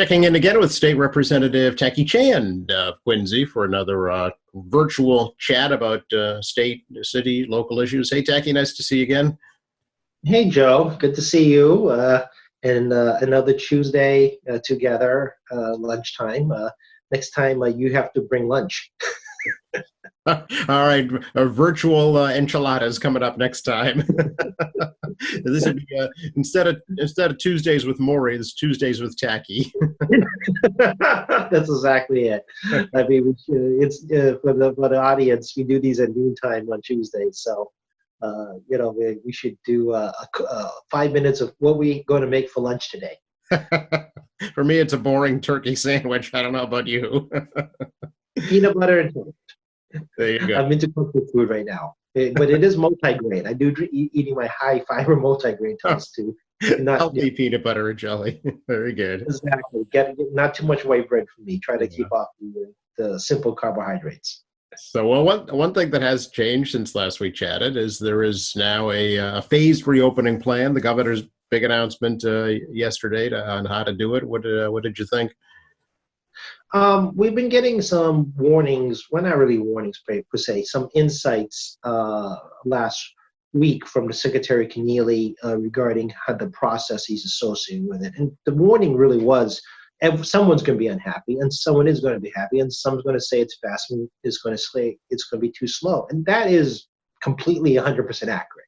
Checking in again with State Representative Tacky Chan of Quincy for another virtual chat about state, city, local issues. Hey, Tacky, nice to see you again. Hey, Joe. Good to see you. And another Tuesday together, lunchtime. Next time you have to bring lunch. All right, a virtual enchiladas coming up next time. This would be instead of Tuesdays with Maury, this is Tuesdays with Tacky. That's exactly it. I mean, it's for the audience. We do these at noontime on Tuesdays, so we should do 5 minutes of what we going to make for lunch today. For me, it's a boring turkey sandwich. I don't know about you. Peanut butter and toast. There you go. I'm into comfort food right now, but it is multi-grain. I do eating my high fiber multi-grain toast too. Healthy peanut butter and jelly. Very good. Exactly. Get not too much white bread for me. Try to keep off the simple carbohydrates. So, well, one thing that has changed since last we chatted is there is now a phased reopening plan. The governor's big announcement yesterday on how to do it. What did you think? We've been getting some warnings, well, not really warnings per se, some insights last week from the Secretary Keneally regarding how the processes associated with it. And the warning really was, someone's going to be unhappy, and someone is going to be happy, and someone's going to say it's fast, and is going to say it's going to be too slow. And that is completely 100% accurate.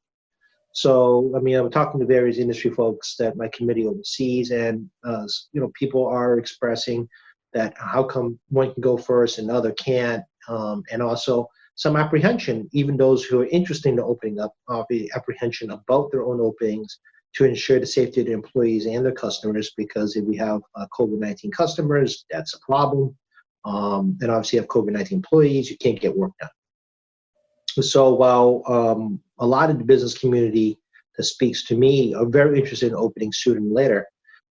So, I mean, I'm talking to various industry folks that my committee oversees, and people are expressing that how come one can go first and the other can't, and also some apprehension, even those who are interested in opening up, apprehension about their own openings to ensure the safety of the employees and their customers, because if we have COVID-19 customers, that's a problem. And obviously, if you have COVID-19 employees, you can't get work done. So while a lot of the business community that speaks to me are very interested in opening sooner than later,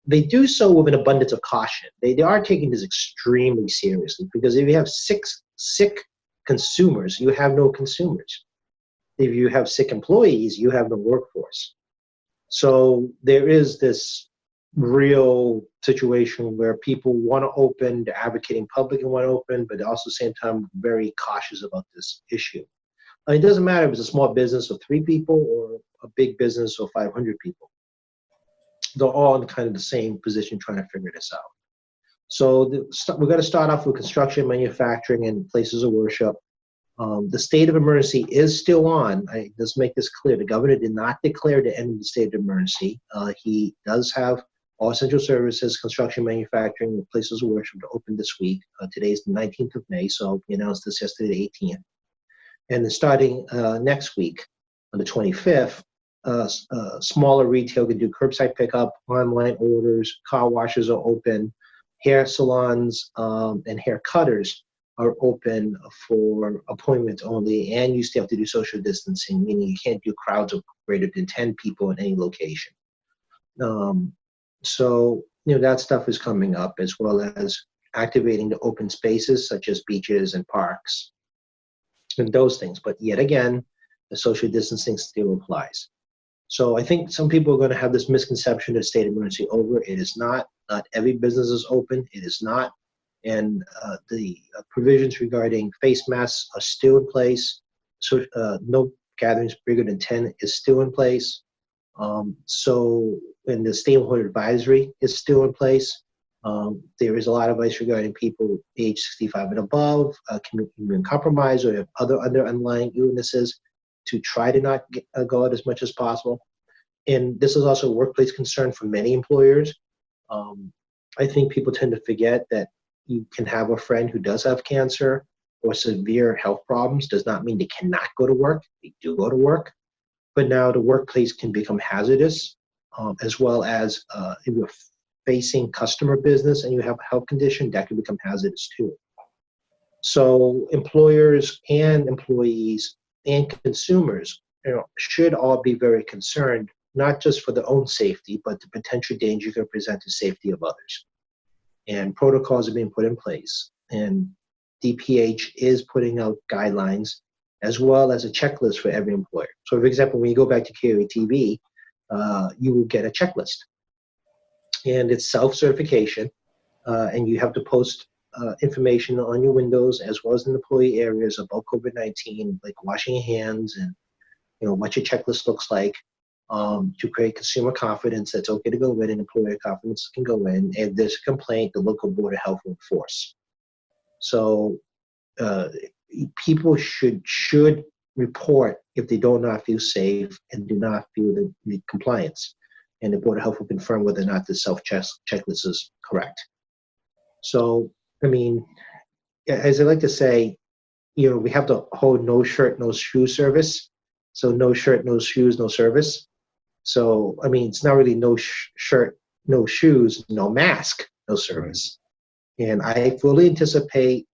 they do so with an abundance of caution. They are taking this extremely seriously, because if you have sick consumers, you have no consumers. If you have sick employees, you have no workforce. So there is this real situation where people want to open, they're advocating public and want to open, but also at the same time very cautious about this issue. I mean, it doesn't matter if it's a small business of 3 people or a big business of 500 people. They're all in kind of the same position trying to figure this out. So we're going to start off with construction, manufacturing, and places of worship. The state of emergency is still on. Let's make this clear. The governor did not declare the end of the state of emergency. He does have all essential services, construction, manufacturing, and places of worship to open this week. Today is the 19th of May, so he announced this yesterday, the 18th. And then starting next week, on the 25th, smaller retail can do curbside pickup, online orders, car washes are open, hair salons and hair cutters are open for appointments only, and you still have to do social distancing, meaning you can't do crowds of greater than 10 people in any location. So that stuff is coming up, as well as activating the open spaces such as beaches and parks and those things. But yet again, the social distancing still applies. So I think some people are going to have this misconception of state of emergency over. It is not. Not every business is open. It is not. And the provisions regarding face masks are still in place. So no gatherings bigger than 10 is still in place. And the stay-at-home advisory is still in place. There is a lot of advice regarding people age 65 and above, immune compromised, or have other underlying illnesses, to try to not go out as much as possible. And this is also a workplace concern for many employers. I think people tend to forget that you can have a friend who does have cancer or severe health problems. Does not mean they cannot go to work. They do go to work. But now the workplace can become hazardous, as well as if you're facing customer business and you have a health condition, that can become hazardous too. So employers and employees and consumers should all be very concerned, not just for their own safety, but the potential danger it could present to safety of others. And protocols are being put in place. And DPH is putting out guidelines as well as a checklist for every employer. So, for example, when you go back to KOATV, you will get a checklist. And it's self-certification. and you have to post information on your windows as well as in employee areas about COVID-19, like washing your hands and what your checklist looks like, to create consumer confidence. That's okay to go in, and employer confidence can go in. And there's a complaint, the local board of health will enforce. So people should report if they do not feel safe and do not feel the compliance, and the board of health will confirm whether or not the self checklist is correct. So, I mean, as I like to say, we have the whole no shirt, no shoe service. So no shirt, no shoes, no service. So, I mean, it's not really no shirt, no shoes, no mask, no service. And I fully anticipate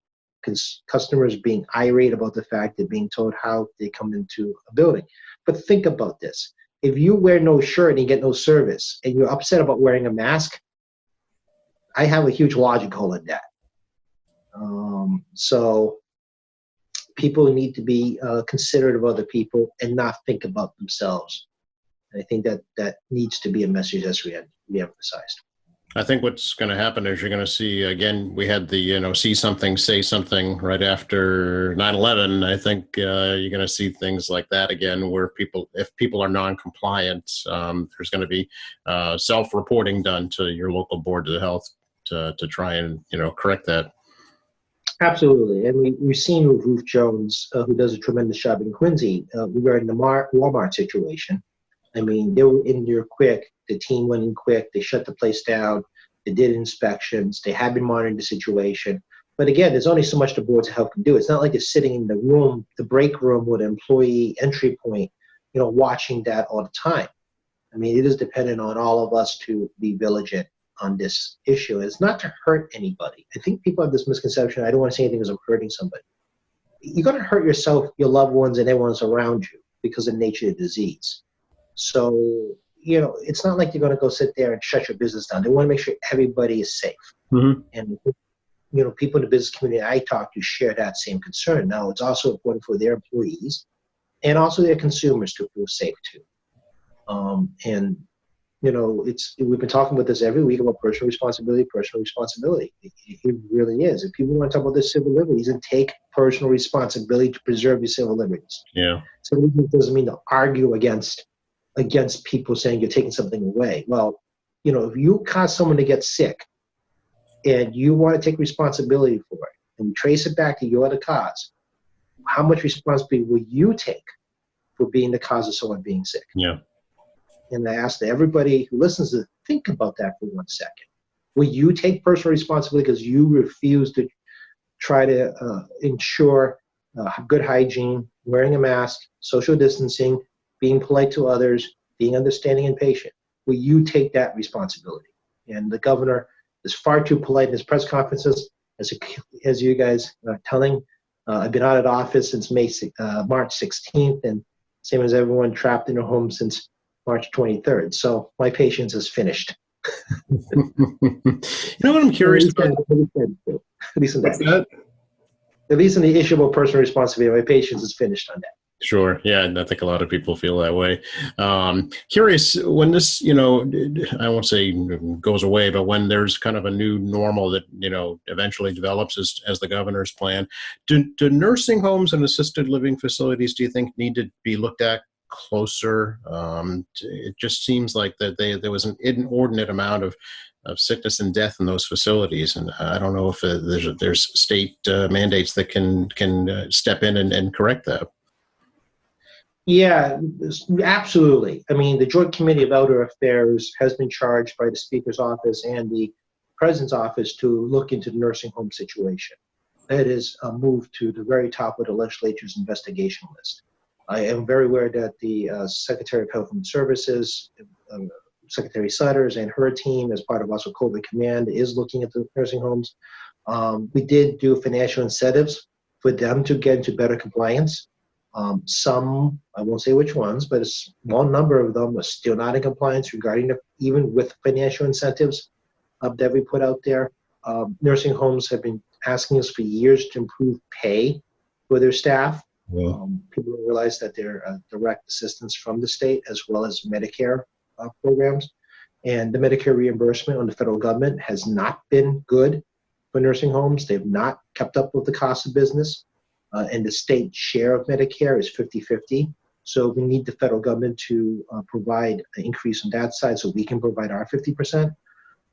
customers being irate about the fact they're being told how they come into a building. But think about this. If you wear no shirt and you get no service and you're upset about wearing a mask, I have a huge logic hole in that. So people need to be considerate of other people and not think about themselves. And I think that needs to be a message that's re-emphasized. I think what's going to happen is you're going to see, again, we had the, see something, say something right after 9/11. I think you're going to see things like that again, where if people are non-compliant, there's going to be self-reporting done to your local board of health to try and, correct that. Absolutely. And we've seen with Ruth Jones, who does a tremendous job in Quincy, regarding the Walmart situation. I mean, they were in there quick. The team went in quick. They shut the place down. They did inspections. They have been monitoring the situation. But again, there's only so much the boards of health can do. It's not like they're sitting in the room, the break room with an employee entry point, watching that all the time. I mean, it is dependent on all of us to be vigilant on this issue. It's not to hurt anybody. I think people have this misconception. I don't want to say anything because I'm hurting somebody. You're going to hurt yourself, your loved ones, and everyone else around you because of the nature of the disease. So, it's not like you're going to go sit there and shut your business down. They want to make sure everybody is safe. Mm-hmm. And, people in the business community I talk to share that same concern. Now, it's also important for their employees and also their consumers to feel safe too. We've been talking about this every week about personal responsibility. It really is. If people want to talk about their civil liberties, and take personal responsibility to preserve your civil liberties. Yeah. So it doesn't mean to argue against people saying you're taking something away. Well, if you cause someone to get sick and you want to take responsibility for it and trace it back to you're the cause, how much responsibility will you take for being the cause of someone being sick? Yeah. And I asked everybody who listens to think about that for 1 second. Will you take personal responsibility because you refuse to try to ensure good hygiene, wearing a mask, social distancing, being polite to others, being understanding and patient? Will you take that responsibility? And the governor is far too polite in his press conferences, as you guys are telling. I've been out of office since March 16th, and same as everyone, trapped in their home since March 23rd. So my patience is finished. You know what I'm curious about? At least in the issue about personal responsibility, my patience is finished on that. Sure. Yeah. And I think a lot of people feel that way. Curious when this, I won't say goes away, but when there's kind of a new normal that, eventually develops as the governor's plan, do nursing homes and assisted living facilities, do you think, need to be looked at closer? It just seems like that there was an inordinate amount of sickness and death in those facilities, and I don't know if there's state mandates that can step in and correct that. Yeah, absolutely. I mean, the Joint Committee of Elder Affairs has been charged by the Speaker's office and the President's office to look into the nursing home situation. That is moved to the very top of the legislature's investigation list. I am very aware that the Secretary of Health and Services, Secretary Sutters, and her team, as part of also COVID Command, is looking at the nursing homes. We did do financial incentives for them to get into better compliance. Some, I won't say which ones, but a small number of them are still not in compliance regarding even with financial incentives that we put out there. Nursing homes have been asking us for years to improve pay for their staff. Yeah. People don't realize that they're direct assistance from the state as well as Medicare programs. And the Medicare reimbursement on the federal government has not been good for nursing homes. They've not kept up with the cost of business. And the state share of Medicare is 50-50. So we need the federal government to provide an increase on that side so we can provide our 50%.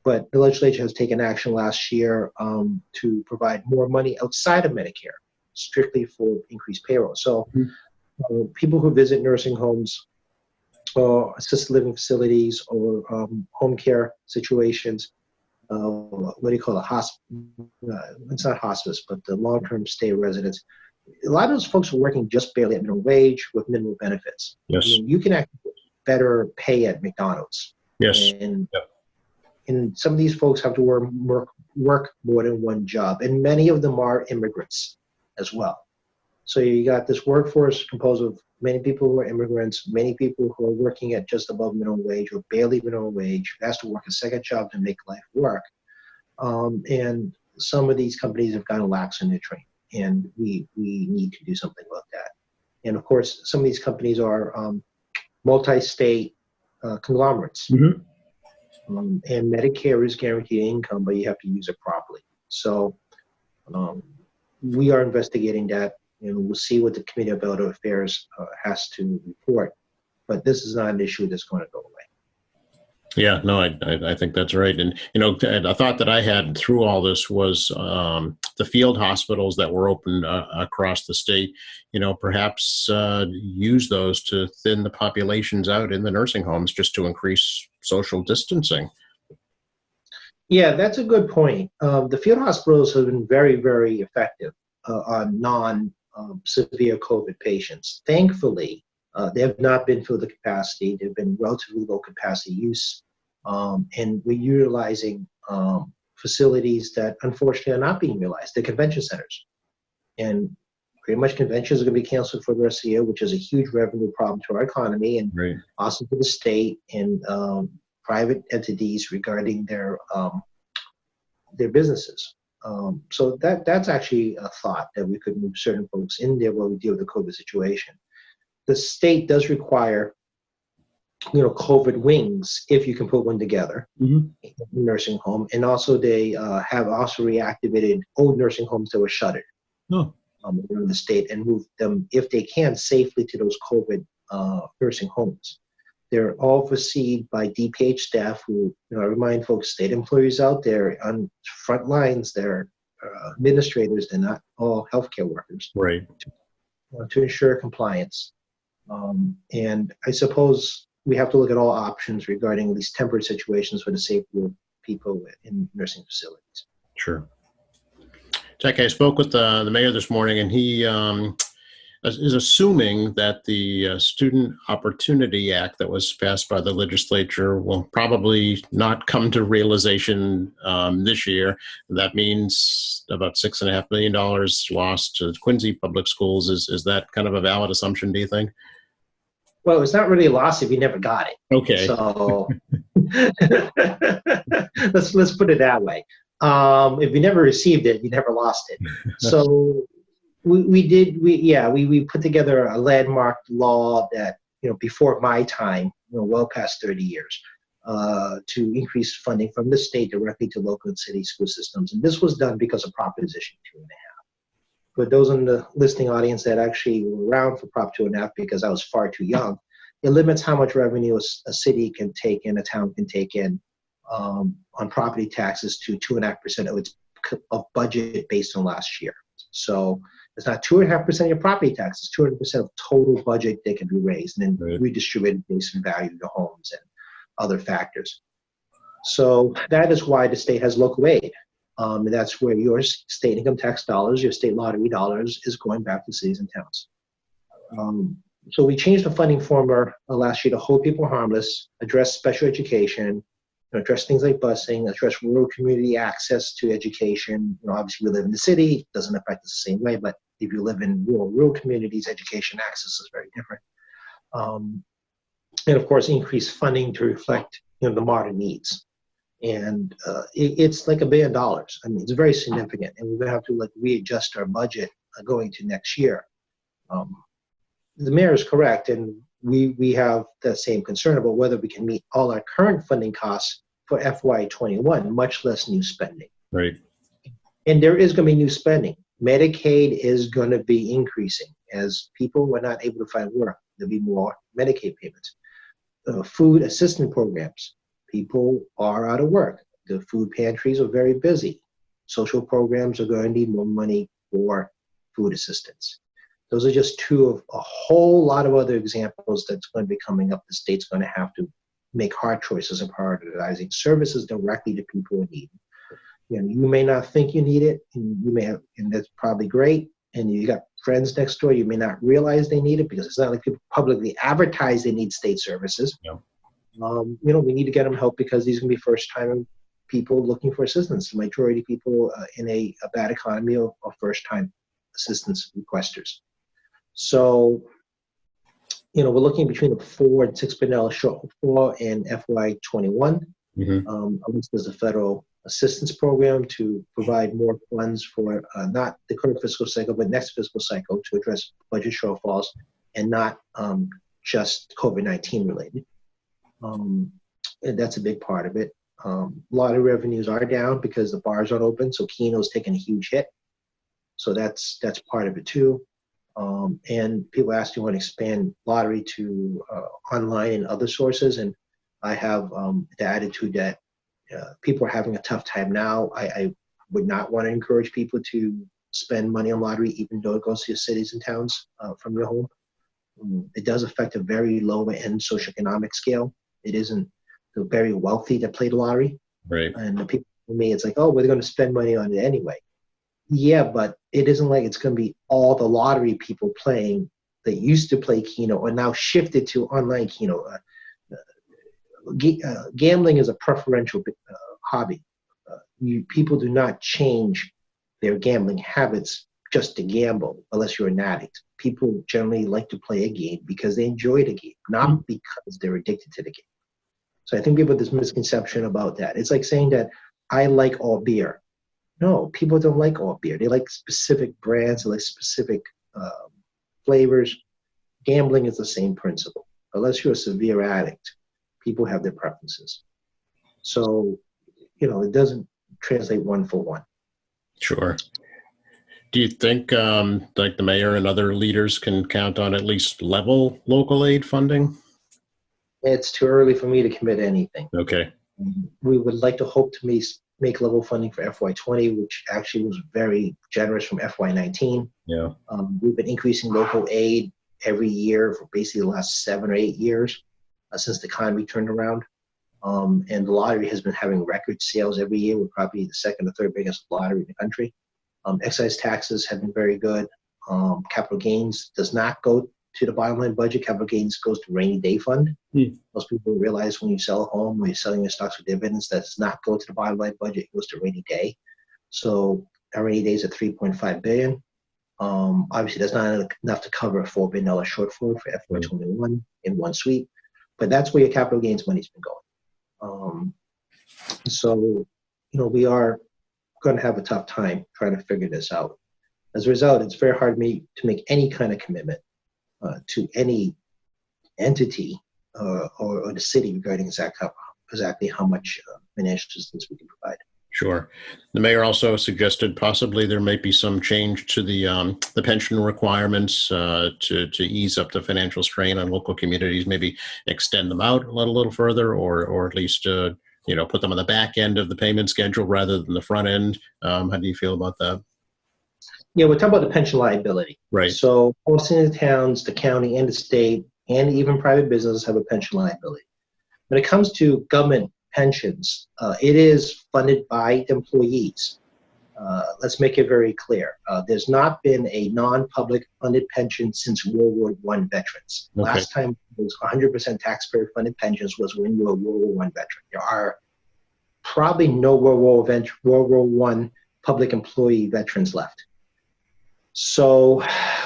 But the legislature has taken action last year to provide more money outside of Medicare, strictly for increased payroll. So people who visit nursing homes or assisted living facilities or home care situations, what do you call it? It's not hospice, but the long-term stay residents. A lot of those folks are working just barely at minimum wage with minimal benefits. Yes. I mean, you can actually get better pay at McDonald's. Yes. And some of these folks have to work more than one job, and many of them are immigrants as well. So you got this workforce composed of many people who are immigrants, many people who are working at just above minimum wage or barely minimum wage, who has to work a second job to make life work. And some of these companies have gotten lax in their training, and we need to do something about that. And of course, some of these companies are multi-state conglomerates. Mm-hmm. And Medicare is guaranteed income, but you have to use it properly. So we are investigating that, and we'll see what the Committee of Elder Affairs has to report. But this is not an issue that's going to go away. Yeah, no, I think that's right. And, a thought that I had through all this was the field hospitals that were open across the state, perhaps use those to thin the populations out in the nursing homes just to increase social distancing. Yeah, that's a good point. The field hospitals have been very, very effective on non-severe COVID patients. Thankfully, they have not been filled to capacity. They've been relatively low capacity use. And we're utilizing facilities that unfortunately are not being utilized. They're convention centers. And pretty much conventions are going to be canceled for the rest of the year, which is a huge revenue problem to our economy and right. also to the state and private entities regarding their businesses. So that's actually a thought that we could move certain folks in there while we deal with the COVID situation. The state does require, COVID wings if you can put one together in a nursing home, and also they have also reactivated old nursing homes that were shuttered around the state and moved them, if they can, safely to those COVID nursing homes. They're all overseen by DPH staff who, I remind folks, state employees out there on front lines, they're administrators, they're not all healthcare workers. Right. To ensure compliance. And I suppose we have to look at all options regarding these temporary situations for the safety of people in nursing facilities. Sure. Jack, I spoke with the mayor this morning, and he is assuming that the Student Opportunity Act that was passed by the legislature will probably not come to realization this year. That means about $6.5 million lost to Quincy Public Schools. Is that kind of a valid assumption, do you think? Well, it's not really a loss if you never got it. Okay. So let's put it that way. If you never received it, you never lost it. So we put together a landmark law that, before my time, well past 30 years, to increase funding from the state directly to local and city school systems. And this was done because of Proposition 2.5. For those in the listening audience that actually were around for Prop 2.5, because I was far too young, it limits how much revenue a city can take in, a town can take in on property taxes to 2.5% of its budget based on last year. So it's not 2.5% of your property taxes, 200% of total budget that can be raised and then redistributed based on value of the homes and other factors. So that is why the state has local aid. And that's where your state income tax dollars, your state lottery dollars, is going back to cities and towns. So we changed the funding formula last year to hold people harmless, address special education, address things like busing, address rural community access to education. Obviously we live in the city, it doesn't affect us the same way, but if you live in rural communities, education access is very different. And of course, increase funding to reflect the modern needs. And it's like $1 billion. I mean, it's very significant, and we're going to have to readjust our budget going to next year. The mayor is correct, and we have the same concern about whether we can meet all our current funding costs for FY21, much less new spending. Right. And there is going to be new spending. Medicaid is going to be increasing as people are not able to find work. There'll be more Medicaid payments. Food assistance programs. People are out of work. The food pantries are very busy. Social programs are going to need more money for food assistance. Those are just two of a whole lot of other examples that's going to be coming up. The state's going to have to make hard choices in prioritizing services directly to people in need. You know, you may not think you need it, and you may have, and that's probably great. And you got friends next door, you may not realize they need it because it's not like people publicly advertise they need state services. Yeah. You know, we need to get them help because these are going to be first-time people looking for assistance. The majority of people in a bad economy are first-time assistance requesters. So, you know, we're looking between a $4 and $6 billion shortfall in FY21. Mm-hmm. At least there's a federal assistance program to provide more funds for not the current fiscal cycle, but next fiscal cycle to address budget shortfalls and not just COVID-19 related. And that's a big part of it. A lot of revenues are down because the bars aren't open, so Keno's taking a huge hit. So that's part of it too. And people ask, do you want to expand lottery to online and other sources? And I have the attitude that people are having a tough time now. I would not want to encourage people to spend money on lottery, even though it goes to your cities and towns from your home. It does affect a very low-end socioeconomic scale. It isn't the very wealthy that play the lottery. Right. And the people for me, it's like, oh, we're going to spend money on it anyway. Yeah, but it isn't like it's going to be all the lottery people playing that used to play Keno or now shifted to online Keno. Gambling is a preferential hobby. People do not change their gambling habits just to gamble unless you're an addict. People generally like to play a game because they enjoy the game, not because they're addicted to the game. So I think people have this misconception about that. It's like saying that I like all beer. No, people don't like all beer. They like specific brands, they like specific flavors. Gambling is the same principle. Unless you're a severe addict, people have their preferences. So, you know, it doesn't translate one for one. Sure. Do you think like the mayor and other leaders can count on at least level local aid funding? It's too early for me to commit anything. Okay. We would like to hope to make level funding for FY20, which actually was very generous from FY19. Yeah. We've been increasing local aid every year for basically the last 7 or 8 years since the economy turned around. And the lottery has been having record sales every year. We're probably the second or third biggest lottery in the country. Excise taxes have been very good. Capital gains does not go to the bottom line budget. Capital gains goes to rainy day fund. Most people realize when you sell a home, when you're selling your stocks with dividends, that does not go to the bottom line budget. It goes to rainy day. So our rainy days are $3.5 billion. Obviously, that's not enough to cover a $4 billion shortfall for FY21 in one sweep, but that's where your capital gains money's been going. So, you know, we are going to have a tough time trying to figure this out. As a result, it's very hard for me to make any kind of commitment to any entity or the city regarding exactly how much financial assistance we can provide. Sure. The mayor also suggested possibly there might be some change to the pension requirements to ease up the financial strain on local communities, maybe extend them out a little further, or at least you know, put them on the back end of the payment schedule rather than the front end. How do you feel about that? Yeah, we're talking about the pension liability. Right. So most of the towns, the county, and the state, and even private businesses have a pension liability. When it comes to government pensions, it is funded by employees. Let's make it very clear. There's not been a non-public funded pension since World War I veterans. Okay. Last time it was 100% taxpayer funded pensions was when you were a World War I veteran. There are probably no World War I public employee veterans left. So,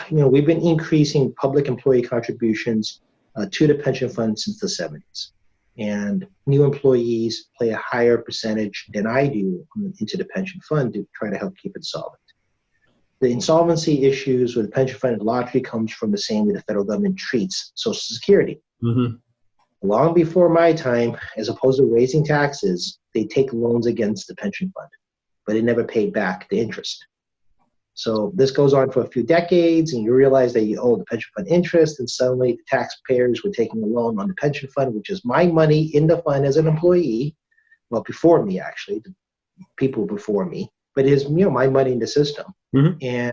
you know, we've been increasing public employee contributions to the pension fund since the 70s. And new employees play a higher percentage than I do into the pension fund to try to help keep it solvent. The insolvency issues with the pension fund largely comes from the same way the federal government treats Social Security. Mm-hmm. Long before my time, as opposed to raising taxes, they take loans against the pension fund, but it never paid back the interest. So this goes on for a few decades, and you realize that you owe the pension fund interest, and suddenly the taxpayers were taking a loan on the pension fund, which is my money in the fund as an employee. Well, before me, actually, the people before me, but it is my money in the system. Mm-hmm.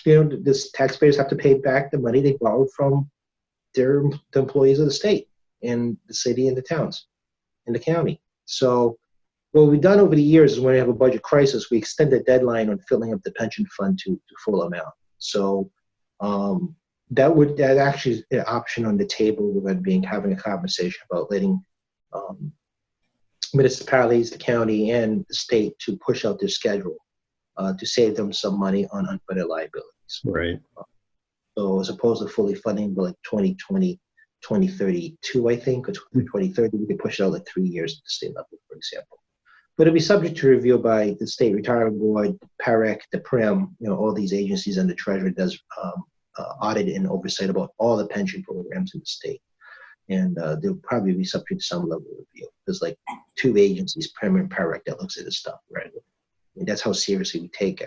And this taxpayers have to pay back the money they borrowed from the employees of the state and the city and the towns and the county. So what we've done over the years is when we have a budget crisis, we extend the deadline on filling up the pension fund to full amount. So that actually is an option on the table. We're going to be having a conversation about letting municipalities, the county, and the state to push out their schedule to save them some money on unfunded liabilities. Right. So as opposed to fully funding like 2020, 2032, I think, or 2030, we could push it out like 3 years at the state level, for example. But it'll be subject to review by the State Retirement Board, PAREC, the PRIM, all these agencies, and the Treasurer does audit and oversight about all the pension programs in the state. And they'll probably be subject to some level of review. There's like 2 agencies, PRIM and PAREC, that looks at this stuff, right? And that's how seriously we take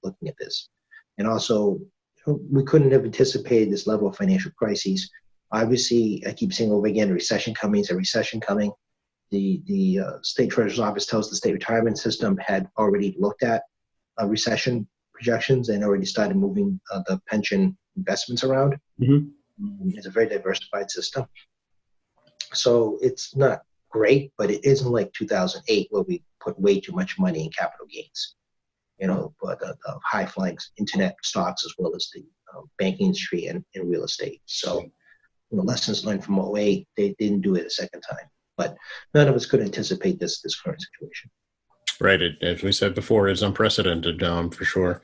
looking at this. And also, we couldn't have anticipated this level of financial crises. Obviously, I keep saying over again, a recession coming is a recession coming. The State Treasurer's Office tells the state retirement system had already looked at recession projections and already started moving the pension investments around. Mm-hmm. It's a very diversified system. So it's not great, but it isn't like 2008 where we put way too much money in capital gains. But the high-flying internet stocks as well as the banking industry and real estate. So, lessons learned from 2008, they didn't do it a second time. But none of us could anticipate this current situation. Right. As we said before, it's unprecedented, for sure.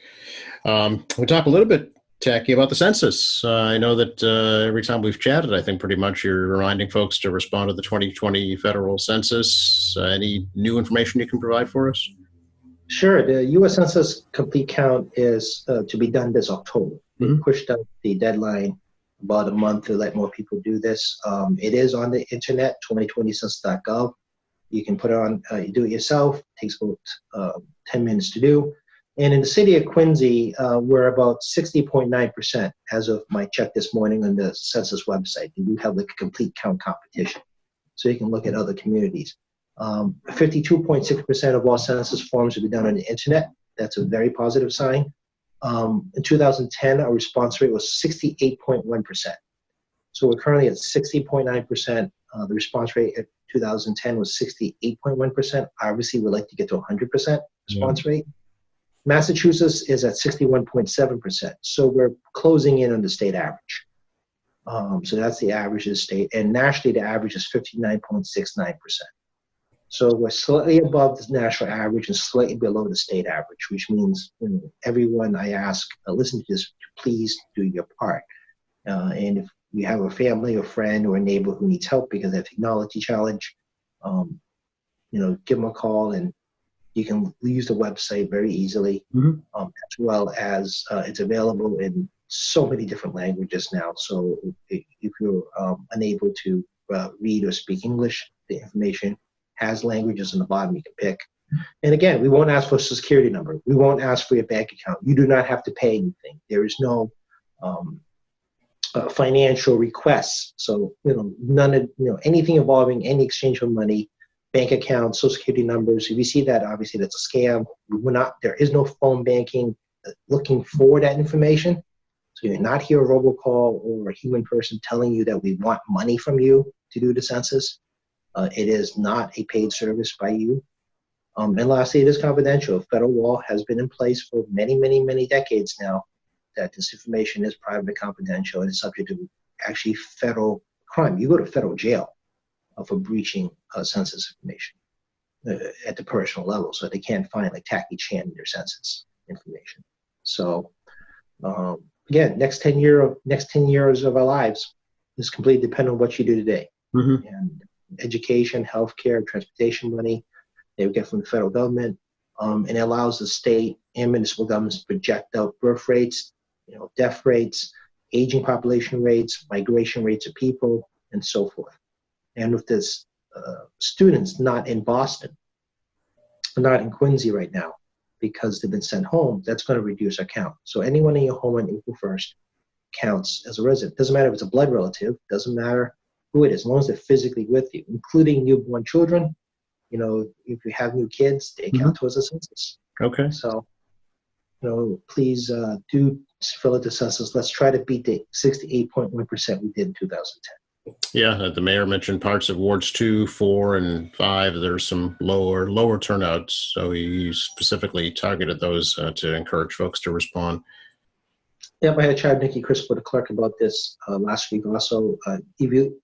We talk a little bit, Tacky, about the census. I know that every time we've chatted, I think pretty much you're reminding folks to respond to the 2020 federal census. Any new information you can provide for us? Sure. The U.S. Census complete count is to be done this October. Mm-hmm. We pushed out the deadline about a month to let more people do this. It is on the internet, 2020census.gov. You can put it on, you do it yourself. It takes about 10 minutes to do. And in the city of Quincy, we're about 60.9% as of my check this morning on the census website. They do have like a complete count competition. So you can look at other communities. 52.6% of all census forms will be done on the internet. That's a very positive sign. In 2010, our response rate was 68.1%. So we're currently at 60.9%. The response rate at 2010 was 68.1%. Obviously, we'd like to get to 100% response rate. Massachusetts is at 61.7%. So we're closing in on the state average. So that's the average of the state. And nationally, the average is 59.69%. So we're slightly above the national average and slightly below the state average, which means everyone I ask, listen to this, please do your part. And if you have a family or friend or a neighbor who needs help because of a technology challenge, give them a call, and you can use the website very easily, as well as it's available in so many different languages now. So if you're unable to read or speak English, the information has languages on the bottom you can pick. And again, we won't ask for a Social Security number. We won't ask for your bank account. You do not have to pay anything. There is no financial requests. So, none of, anything involving any exchange of money, bank accounts, Social Security numbers. If you see that, obviously that's a scam. There is no phone banking looking for that information. So you're not here a robocall or a human person telling you that we want money from you to do the census. It is not a paid service by you. And lastly, it is confidential. Federal law has been in place for many, many, many decades now that this information is private and confidential and is subject to actually federal crime. You go to federal jail for breaching census information at the personal level, so they can't find like Tacky Chan in their census information. So again, next 10 years of our lives is completely dependent on what you do today. And education, healthcare, transportation money they would get from the federal government. and it allows the state and municipal governments to project out birth rates, death rates, aging population rates, migration rates of people, and so forth. And with this students not in Boston, not in Quincy right now, because they've been sent home, that's going to reduce our count. So anyone in your home on April 1st counts as a resident. Doesn't matter if it's a blood relative, doesn't matter who it is, as long as they're physically with you, including newborn children. If you have new kids, they count towards the census. Okay. So, please do fill out the census. Let's try to beat the 68.1% we did in 2010. Yeah, the mayor mentioned parts of wards 2, 4, and 5. There's some lower turnouts, so he specifically targeted those to encourage folks to respond. Yep, I had chatted Nikki Crispo, the clerk, about this last week also. If you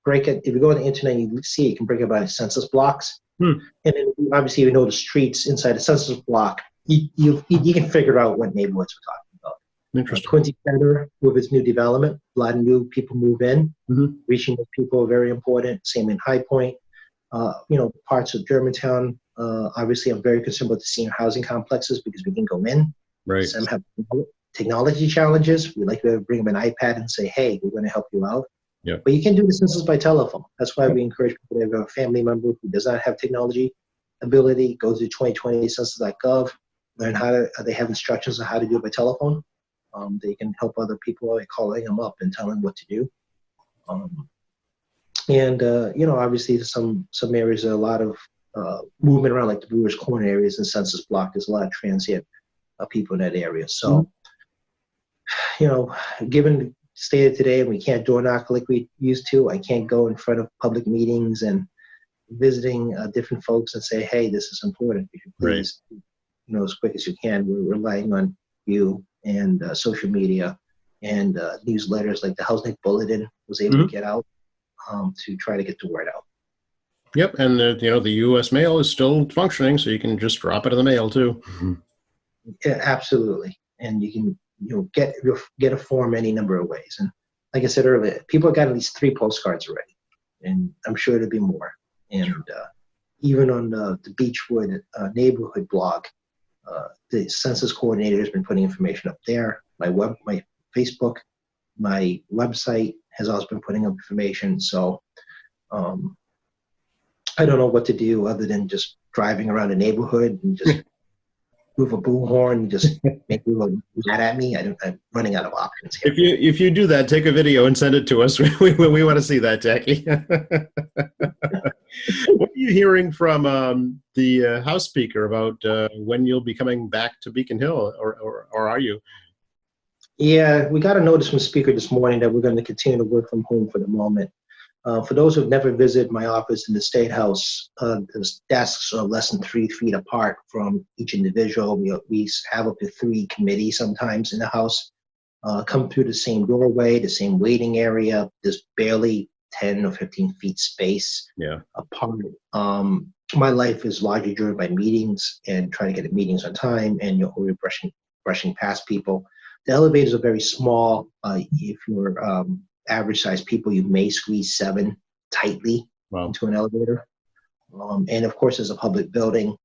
go on the internet, you see you can break it by census blocks. And then obviously the streets inside the census block, you can figure out what neighborhoods we're talking about. Interesting. Quincy Center, with its new development, a lot of new people move in. Reaching those people are very important. Same in High Point. Parts of Germantown. Obviously, I'm very concerned about the senior housing complexes because we can go in. Right. Some have technology challenges. We like to bring them an iPad and say, hey, we're going to help you out. Yep. But you can do the census by telephone. That's why we encourage people to have a family member who does not have technology ability, go to 2020 census.gov, learn they have instructions on how to do it by telephone. They can help other people by calling them up and telling them what to do. Obviously some areas, a lot of movement around, like the Brewers Corner areas and Census Block. There's a lot of transient people in that area. So, given the state of today, we can't door knock like we used to. I can't go in front of public meetings and visiting different folks and say, hey, this is important. If you please, as quick as you can. We're relying on you and social media and newsletters like the Housing Bulletin was able to get out to try to get the word out. Yep, and the U.S. mail is still functioning, so you can just drop it in the mail too. Yeah, absolutely, and you can get a form any number of ways. And like I said earlier, people have got at least 3 postcards already, and I'm sure there'll be more. And even on the Beechwood neighborhood blog, the census coordinator has been putting information up there. My Facebook, my website has also been putting up information. So I don't know what to do other than just driving around the neighborhood and just move a bullhorn and just make people mad at me. I'm running out of options here. If you do that, take a video and send it to us. We want to see that, Jackie. What are you hearing from the House Speaker about when you'll be coming back to Beacon Hill, or are you? Yeah, we got a notice from the Speaker this morning that we're going to continue to work from home for the moment. For those who have never visited my office in the State House, the desks are less than 3 feet apart from each individual. We have up to 3 committees sometimes in the House come through the same doorway, the same waiting area. There's barely 10 or 15 feet space apart. My life is largely driven by meetings and trying to get the meetings on time, and you're always brushing past people. The elevators are very small. If you're average sized people, you may squeeze 7 tightly into an elevator. And of course, it's a public building.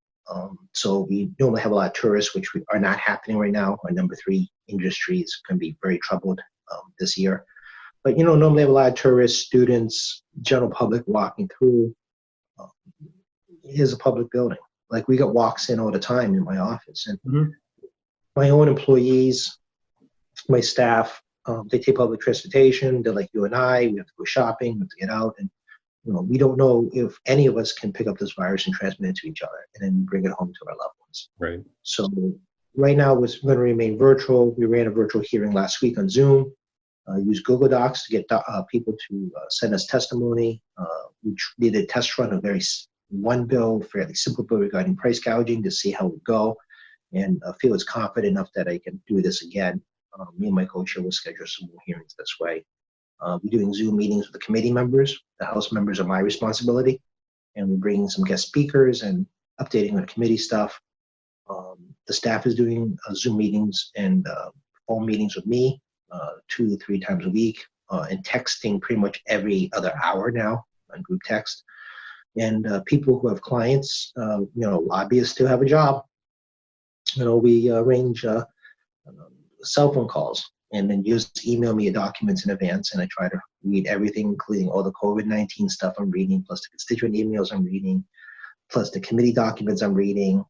So we normally have a lot of tourists, which are not happening right now. Our number 3 industry is going to be very troubled this year. But, normally have a lot of tourists, students, general public walking through. Here's a public building. Like, we get walks in all the time in my office. And my own employees, my staff, they take public transportation. They're like you and I. We have to go shopping. We have to get out. And, we don't know if any of us can pick up this virus and transmit it to each other and then bring it home to our loved ones. Right. So right now, we're going to remain virtual. We ran a virtual hearing last week on Zoom. Used Google Docs to get people to send us testimony. We did a test run of one bill, fairly simple bill regarding price gouging to see how it would go. And I feel it's confident enough that I can do this again. Me and my co-chair will schedule some more hearings this way. We're doing Zoom meetings with the committee members. The House members are my responsibility. And we're bringing some guest speakers and updating on the committee stuff. The staff is doing Zoom meetings and phone meetings with me 2 to 3 times a week, and texting pretty much every other hour now on group text. And people who have clients, lobbyists still have a job. We arrange cell phone calls, and then you just email me your documents in advance, and I try to read everything, including all the COVID-19 stuff I'm reading, plus the constituent emails I'm reading, plus the committee documents I'm reading,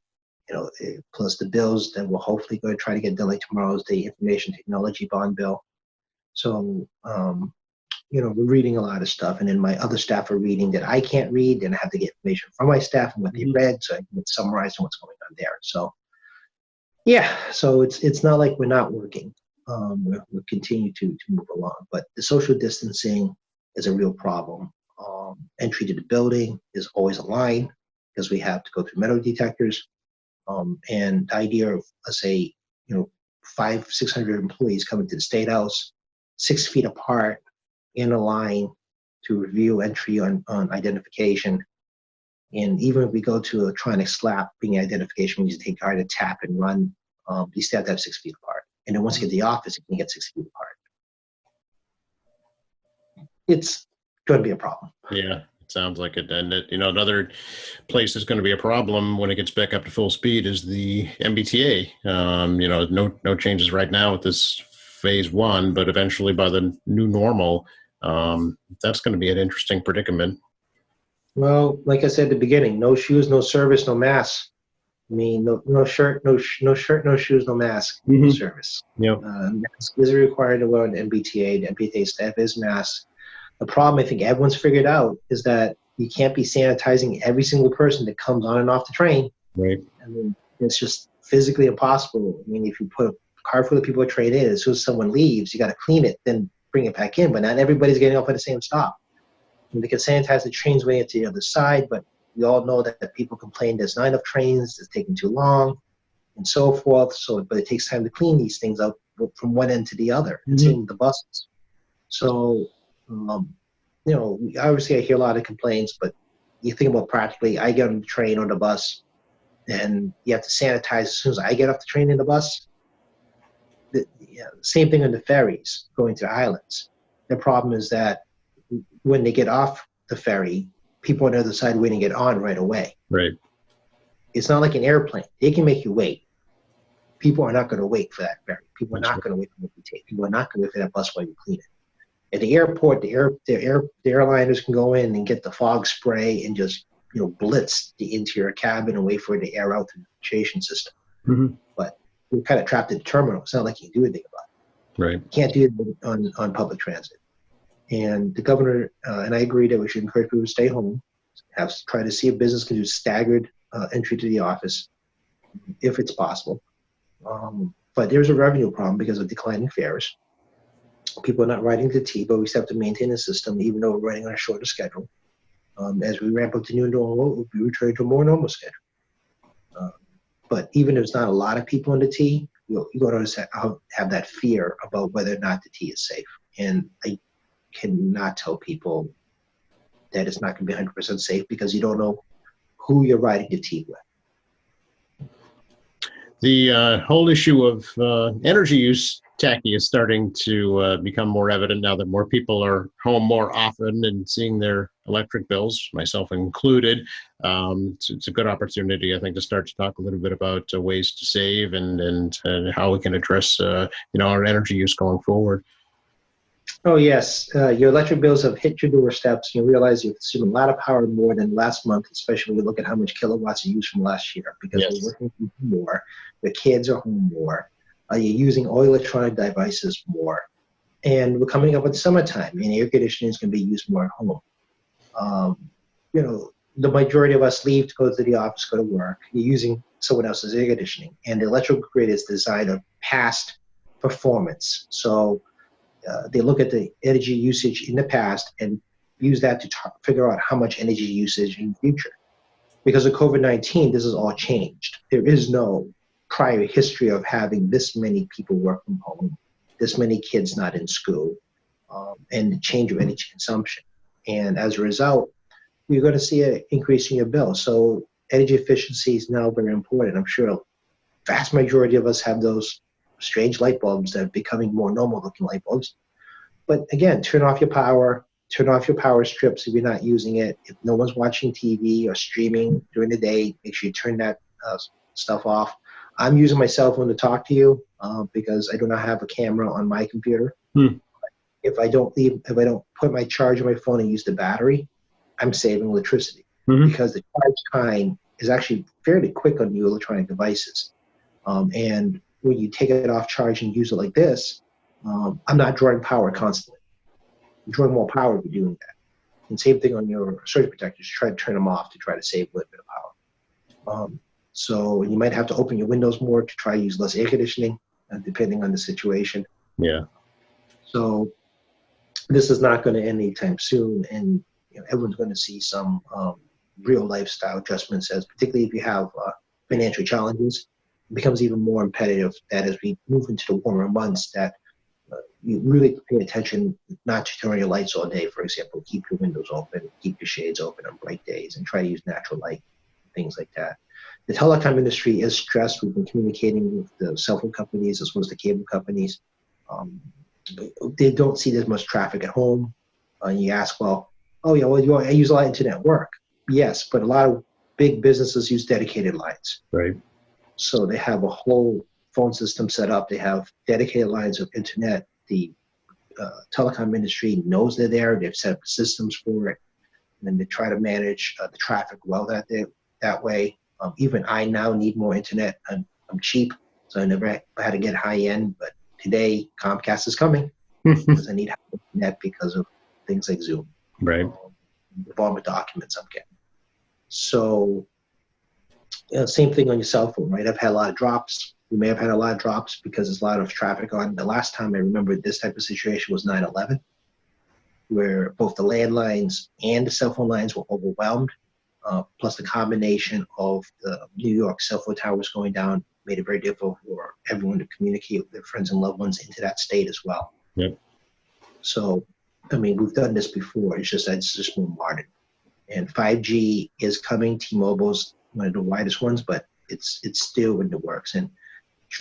plus the bills that we're hopefully going to try to get done like tomorrow's the information technology bond bill. So, we're reading a lot of stuff, and then my other staff are reading that I can't read, and I have to get information from my staff and what they read, so I can get summarized on what's going on there. So, yeah, so it's not like we're not working. We'll continue to move along, but the social distancing is a real problem. Entry to the building is always a line because we have to go through metal detectors. And the idea of, let's say, 600 employees coming to the State House, 6 feet apart in a line to review entry on identification. And even if we go to electronic slap being identification, we just take hard to tap and run, you still have to have 6 feet apart. And then once you get to the office, you can get 6 feet apart. It's going to be a problem. Yeah. Sounds like it. And another place that's going to be a problem when it gets back up to full speed is the MBTA. No changes right now with this phase 1, but eventually by the new normal, that's going to be an interesting predicament. Well, like I said at the beginning, no shoes, no service, no mask. I mean, no shirt, no shirt, no shoes, no mask, no service. Yep. Mask is required to wear on the MBTA. The MBTA staff is masked. The problem I think everyone's figured out is that you can't be sanitizing every single person that comes on and off the train. Right. I mean, it's just physically impossible. I mean, if you put a car full of people to train in, as soon as someone leaves, you got to clean it, then bring it back in. But not everybody's getting off at the same stop. And they can sanitize the trains way to the other side, but we all know that people complain there's not enough trains, it's taking too long, and so forth. But it takes time to clean these things up from one end to the other, including the buses. So, obviously I hear a lot of complaints, but you think about practically, I get on the train or the bus, and you have to sanitize as soon as I get off the train and the bus. Same thing on the ferries going to the islands. The problem is that when they get off the ferry, people on the other side waiting to get on right away. Right. It's not like an airplane. They can make you wait. People are not going to wait for that ferry. People are not going to wait for what you take. People are not going to wait for that bus while you clean it. At the airport, the airliners can go in and get the fog spray and just blitz the interior cabin and wait for it to air out through the filtration system. But we're kind of trapped in the terminal. It's not like you can do anything about it. Right. You can't do it on public transit. And the governor and I agree that we should encourage people to stay home, try to see if business can do staggered entry to the office if it's possible. But there's a revenue problem because of declining fares. People are not riding to T, but we still have to maintain the system even though we're running on a shorter schedule. As we ramp up to new normal, we'll be returning to a more normal schedule. But even if there's not a lot of people on the T, you're going to have that fear about whether or not the T is safe. And I cannot tell people that it's not going to be 100% safe because you don't know who you're riding the T with. The whole issue of energy use, Tacky, is starting to become more evident now that more people are home more often and seeing their electric bills, myself included. It's a good opportunity, I think, to start to talk a little bit about ways to save and how we can address our energy use going forward. Oh, yes. Your electric bills have hit your doorsteps. You realize you've consumed a lot of power more than last month, especially when you look at how much kilowatts you used from last year because we're working from home more, the kids are home more, you're using all electronic devices more. And we're coming up with summertime, and air conditioning is going to be used more at home. The majority of us leave to go to the office, go to work. You're using someone else's air conditioning. And the electrical grid is designed on past performance. So they look at the energy usage in the past and use that to figure out how much energy usage in the future. Because of COVID-19, this has all changed. There is no prior history of having this many people work from home, this many kids not in school, and the change of energy consumption. And as a result, you're going to see an increase in your bill. So energy efficiency is now very important. I'm sure the vast majority of us have those strange light bulbs that are becoming more normal looking light bulbs. But again, turn off your power strips if you're not using it. If no one's watching TV or streaming during the day, make sure you turn that stuff off. I'm using my cell phone to talk to you because I do not have a camera on my computer. Hmm. If I don't put my charge on my phone and use the battery, I'm saving electricity because the charge time is actually fairly quick on new electronic devices. And when you take it off charge and use it like this, I'm not drawing power constantly. I'm drawing more power if you're doing that. And same thing on your surge protectors. Try to turn them off to try to save a little bit of power. So you might have to open your windows more to try to use less air conditioning, depending on the situation. Yeah. So this is not going to end anytime soon, and everyone's going to see some real lifestyle adjustments, as particularly if you have financial challenges. It becomes even more imperative that as we move into the warmer months, that you really pay attention not to turn your lights all day, for example. Keep your windows open, keep your shades open on bright days, and try to use natural light, things like that. The telecom industry is stressed. We've been communicating with the cell phone companies as well as the cable companies. They don't see as much traffic at home. You ask, well, oh yeah, well, I use a lot of internet at work. Yes, but a lot of big businesses use dedicated lines. Right. So they have a whole phone system set up. They have dedicated lines of internet. The telecom industry knows they're there. They've set up systems for it. And then they try to manage the traffic well that way. Even I now need more internet. I'm cheap, so I never had to get high end. But today, Comcast is coming because I need internet because of things like Zoom. Right. The volume of documents I'm getting. So same thing on your cell phone, right? I've had a lot of drops. You may have had a lot of drops because there's a lot of traffic on. The last time I remember this type of situation was 9/11, where both the landlines and the cell phone lines were overwhelmed. Plus the combination of the New York cell phone towers going down made it very difficult for everyone to communicate with their friends and loved ones into that state as well. Yep. So, I mean, we've done this before. It's just more modern. And 5G is coming. T-Mobile's one of the widest ones, but it's still in the works. And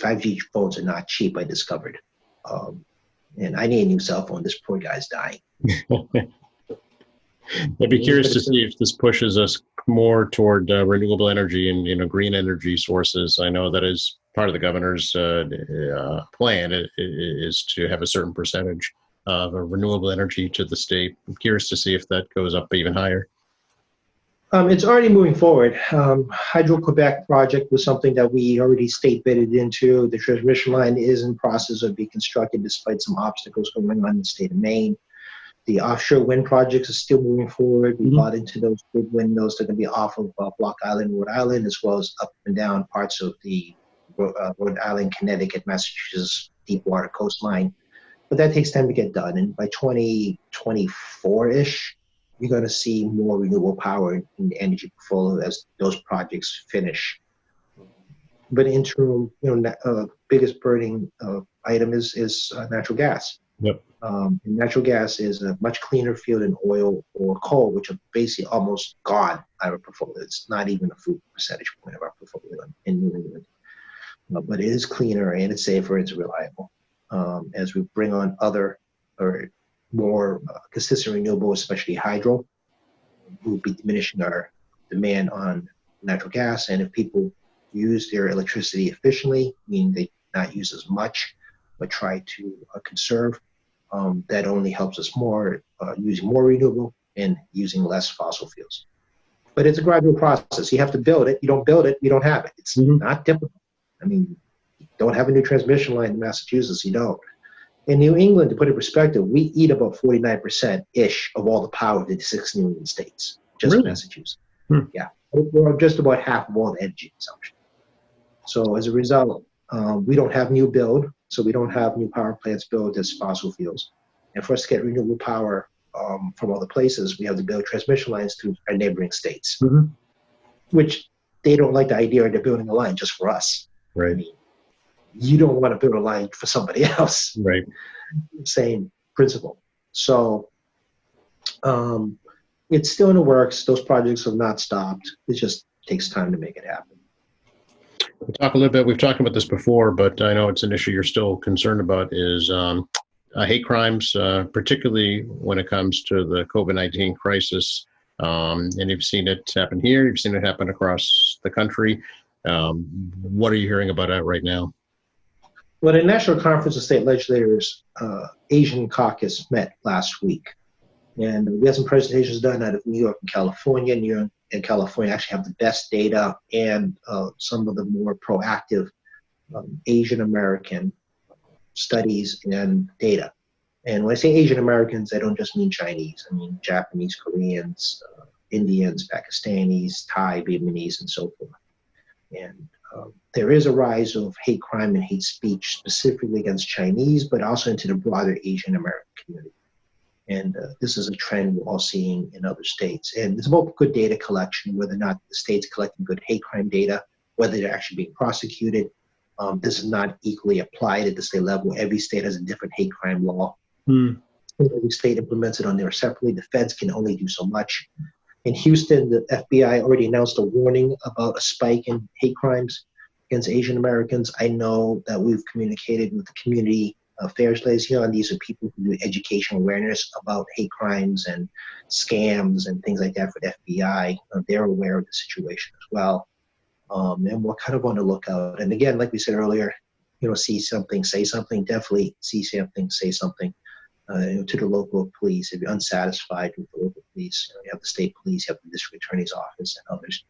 5G phones are not cheap, I discovered. And I need a new cell phone. This poor guy's dying. I'd be curious to see if this pushes us more toward renewable energy and green energy sources. I know that is part of the governor's plan is to have a certain percentage of renewable energy to the state. I'm curious to see if that goes up even higher. It's already moving forward. Hydro-Quebec project was something that we already state bidded into. The transmission line is in process of being constructed despite some obstacles going on in the state of Maine. The offshore wind projects are still moving forward. We bought into those big windmills that are going to be off of Block Island, Rhode Island, as well as up and down parts of the Rhode Island, Connecticut, Massachusetts deep water coastline. But that takes time to get done. And by 2024-ish, you're going to see more renewable power in the energy portfolio as those projects finish. But interim, biggest burning item is natural gas. Yep. And natural gas is a much cleaner fuel than oil or coal, which are basically almost gone out of our portfolio. It's not even a full percentage point of our portfolio in New England. But it is cleaner and it's safer, it's reliable. As we bring on other or more consistent renewable, especially hydro, we'll be diminishing our demand on natural gas. And if people use their electricity efficiently, meaning they not use as much, but try to conserve, that only helps us more using more renewable and using less fossil fuels. But it's a gradual process. You have to build it. You don't build it, you don't have it. It's not difficult. I mean, you don't have a new transmission line in Massachusetts, you don't. In New England, to put it in perspective, we eat about 49%-ish of all the power of the 6 New England states, just Really? Massachusetts. Yeah, we're just about half of all the energy consumption. So as a result, we don't have new build, so we don't have new power plants built as fossil fuels. And for us to get renewable power from other places, we have to build transmission lines to our neighboring states, which they don't like the idea of they're building a line just for us. Right. I mean, you don't want to build a line for somebody else. Right. Same principle. So it's still in the works. Those projects have not stopped. It just takes time to make it happen. We'll talk a little bit. We've talked about this before, but I know it's an issue you're still concerned about is hate crimes, particularly when it comes to the COVID-19 crisis. And you've seen it happen here. You've seen it happen across the country. What are you hearing about that right now? Well, the National Conference of State Legislators Asian Caucus met last week, and we had some presentations done out of New York and California. New York and California actually have the best data and some of the more proactive Asian American studies and data. And when I say Asian Americans, I don't just mean Chinese. I mean Japanese, Koreans, Indians, Pakistanis, Thai, Vietnamese, and so forth. And there is a rise of hate crime and hate speech specifically against Chinese, but also into the broader Asian American community. And this is a trend we're all seeing in other states. And it's about good data collection, whether or not the state's collecting good hate crime data, whether they're actually being prosecuted. This is not equally applied at the state level. Every state has a different hate crime law. Every state implements it on there separately. The feds can only do so much. In Houston, the FBI already announced a warning about a spike in hate crimes against Asian Americans. I know that we've communicated with the community affairs liaison. These are people who do education awareness about hate crimes and scams and things like that for the FBI. They're aware of the situation as well. And we're kind of on the lookout. And again, like we said earlier, see something, say something. Definitely see something, say something. To the local police. If you're unsatisfied with the local police, you have the state police, you have the district attorney's office and others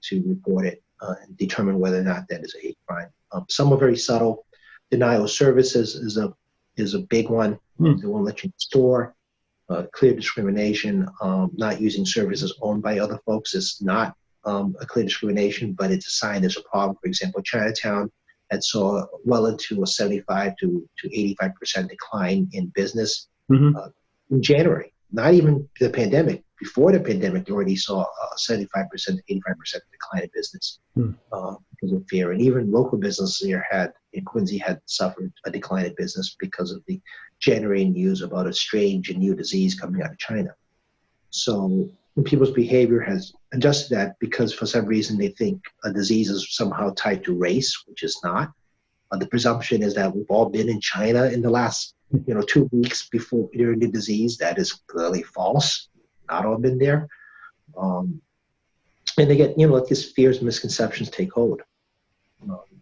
to report it and determine whether or not that is a hate crime. Some are very subtle. Denial of services is a big one. They won't let you in the store. Clear discrimination, not using services owned by other folks is not a clear discrimination, but it's a sign there's a problem. For example, Chinatown that saw well into a 75 to 85% decline in business in January. Not even the pandemic. Before the pandemic, they already saw a 75% to 85% decline in business because of fear. And even local businesses here in Quincy had suffered a decline in business because of the generating news about a strange and new disease coming out of China. So people's behavior has adjusted that because for some reason they think a disease is somehow tied to race, which is not. The presumption is that we've all been in China in the last 2 weeks during the disease. That is clearly false. Not all been there. And they get, these fears and misconceptions take hold.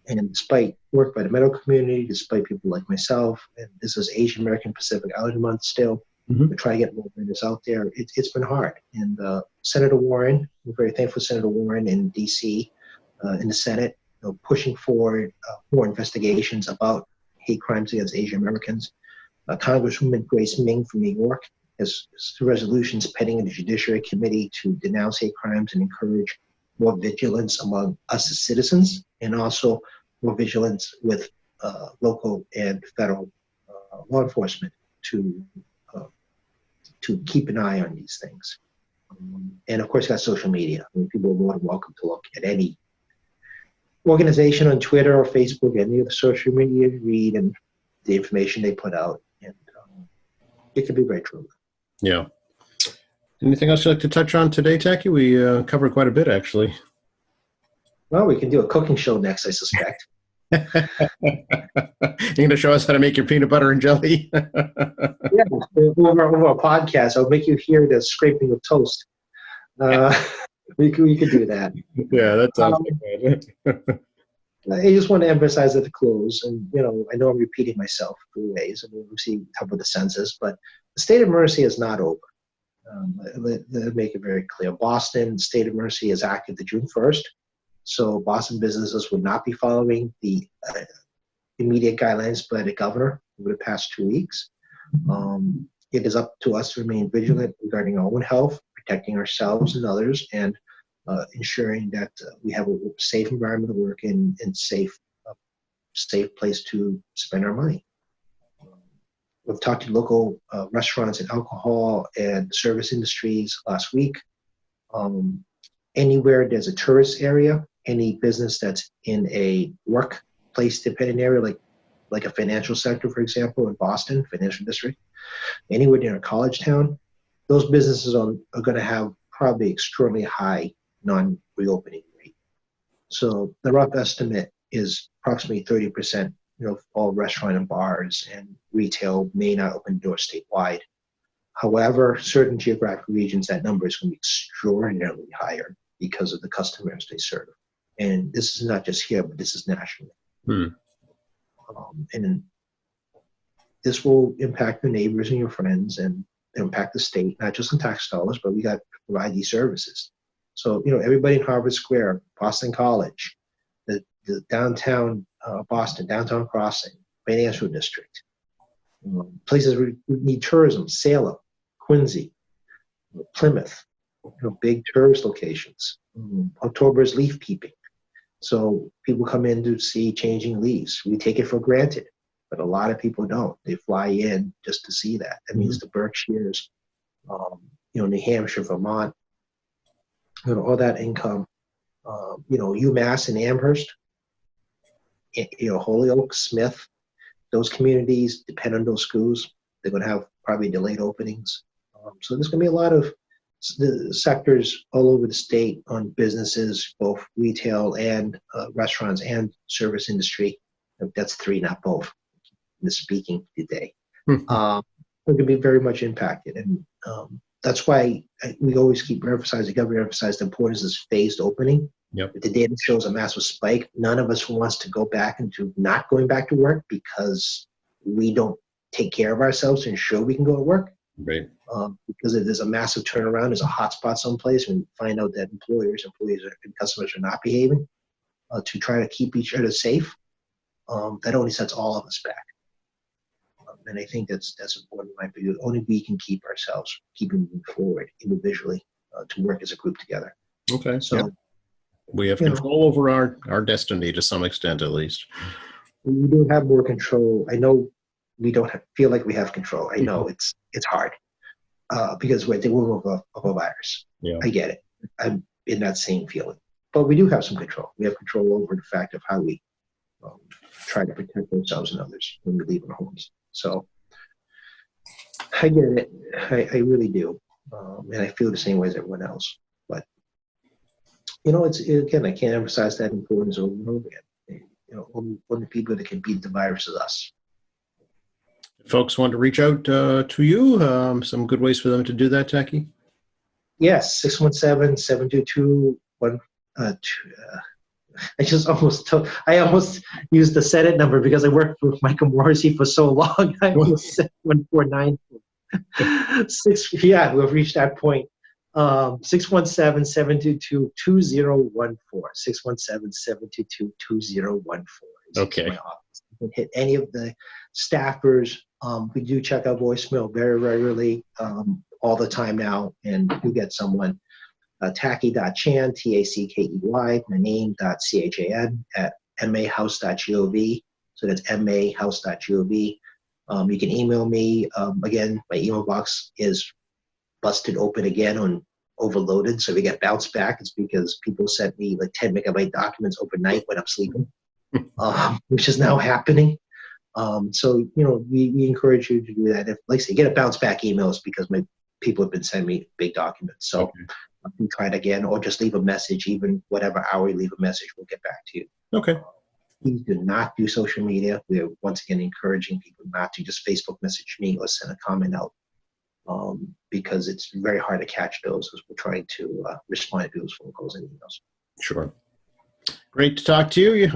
And despite work by the medical community, despite people like myself, and this is Asian American Pacific Islander Month still, we try to get more awareness out there. It's been hard. And Senator Warren, we're very thankful Senator Warren in D.C., in the Senate, pushing forward more investigations about hate crimes against Asian Americans. Congresswoman Grace Ming from New York has resolutions pending in the Judiciary Committee to denounce hate crimes and encourage more vigilance among us as citizens, and also more vigilance with local and federal law enforcement to keep an eye on these things. And of course, you got social media. People are more than welcome to look at any organization on Twitter or Facebook, any of the social media, read and the information they put out. And it can be very true. Yeah. Anything else you'd like to touch on today, Tacky? We covered quite a bit, actually. Well, we can do a cooking show next, I suspect. You're going to show us how to make your peanut butter and jelly? Yeah, over a podcast. I'll make you hear the scraping of toast. We could do that. Yeah, that sounds good. I just want to emphasize at the close, and I know I'm repeating myself for ways, and we'll see talk about the census, but the state of emergency is not over. Let make it very clear. Boston state of emergency is active to June 1st. So Boston businesses would not be following the immediate guidelines by the governor over the past 2 weeks. It is up to us to remain vigilant regarding our own health, protecting ourselves and others, and ensuring that we have a safe environment to work in and safe place to spend our money. We've talked to local restaurants and alcohol and service industries last week. Anywhere there's a tourist area, any business that's in a workplace dependent area, like a financial sector, for example, in Boston, financial district, anywhere near a college town, those businesses are going to have probably extremely high non-reopening rate. So the rough estimate is approximately 30%, all restaurant and bars and retail may not open doors statewide. However, certain geographic regions, that number is going to be extraordinarily higher because of the customers they serve. And this is not just here, but this is nationally. Hmm. And this will impact your neighbors and your friends, and impact the state, not just in tax dollars, but we got to provide these services. So, everybody in Harvard Square, Boston College, the downtown Boston, downtown Crossing, financial district, places where we need tourism, Salem, Quincy, Plymouth, big tourist locations. October is leaf peeping. So people come in to see changing leaves. We take it for granted, but a lot of people don't. They fly in just to see that. That means the Berkshires, New Hampshire, Vermont, all that income. UMass and Amherst, Holyoke, Smith, those communities depend on those schools. They're going to have probably delayed openings. So there's going to be a lot of the sectors all over the state on businesses, both retail and restaurants and service industry. That's three, not both. Misspeaking today. They're going to be very much impacted, and that's why we always keep emphasizing. The government emphasized the importance of this phased opening. Yep. If the data shows a massive spike, none of us wants to go back into not going back to work because we don't take care of ourselves to ensure we can go to work. Right. Because if there's a massive turnaround, there's a hotspot someplace, and find out that employees and customers are not behaving to try to keep each other safe, that only sets all of us back. And I think that's important in my view. Only we can keep ourselves moving forward individually to work as a group together. Okay. So yeah. We have control over our destiny to some extent, at least. We do have more control. I know we don't feel like we have control. I know it's hard because we're the womb of a virus. Yeah. I get it. I'm in that same feeling. But we do have some control. We have control over the fact of how we try to protect ourselves and others when we leave our homes. So I get it. I really do. And I feel the same way as everyone else. But, again, I can't emphasize that importance over and over again. Only the people that can beat the virus is us. If folks want to reach out to you, some good ways for them to do that, Tacky? Yes, 617-722-1. I almost used the Senate number because I worked with Michael Morrissey for so long. I almost said 149. Yeah, we've reached that point. 617-722-2014. 617-722-2014. Okay. My office. You can hit any of the staffers. We do check our voicemail very regularly, all the time now, and you get someone. Tackey.chan, Tackey, my name.chan at mahouse.gov. So that's mahouse.gov. You can email me. Again, my email box is busted open again on overloaded. So we get bounced back. It's because people sent me like 10 megabyte documents overnight when I'm sleeping, which is now happening. So, we encourage you to do that. If, like I say, get a bounce back emails because my people have been sending me big documents. So you try it again, or just leave a message. Even whatever hour you leave a message, we'll get back to you. Okay. Please do not do social media. We are once again encouraging people not to just Facebook message me or send a comment out because it's very hard to catch those as we're trying to respond to people's phone calls and emails. Sure. Great to talk to you.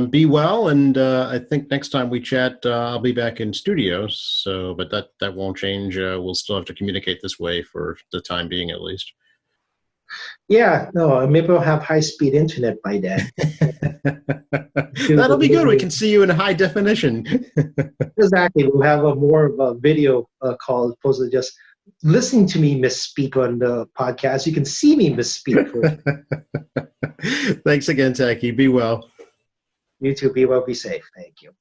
Be well, and I think next time we chat, I'll be back in studio. So, but that won't change. We'll still have to communicate this way for the time being, at least. Yeah, no, maybe we'll have high-speed internet by then. That'll be good. We can see you in high definition. Exactly. We'll have more of a video call as opposed to just listening to me misspeak on the podcast. You can see me misspeak. Thanks again, Tacky. Be well. You too. Be well. Be safe. Thank you.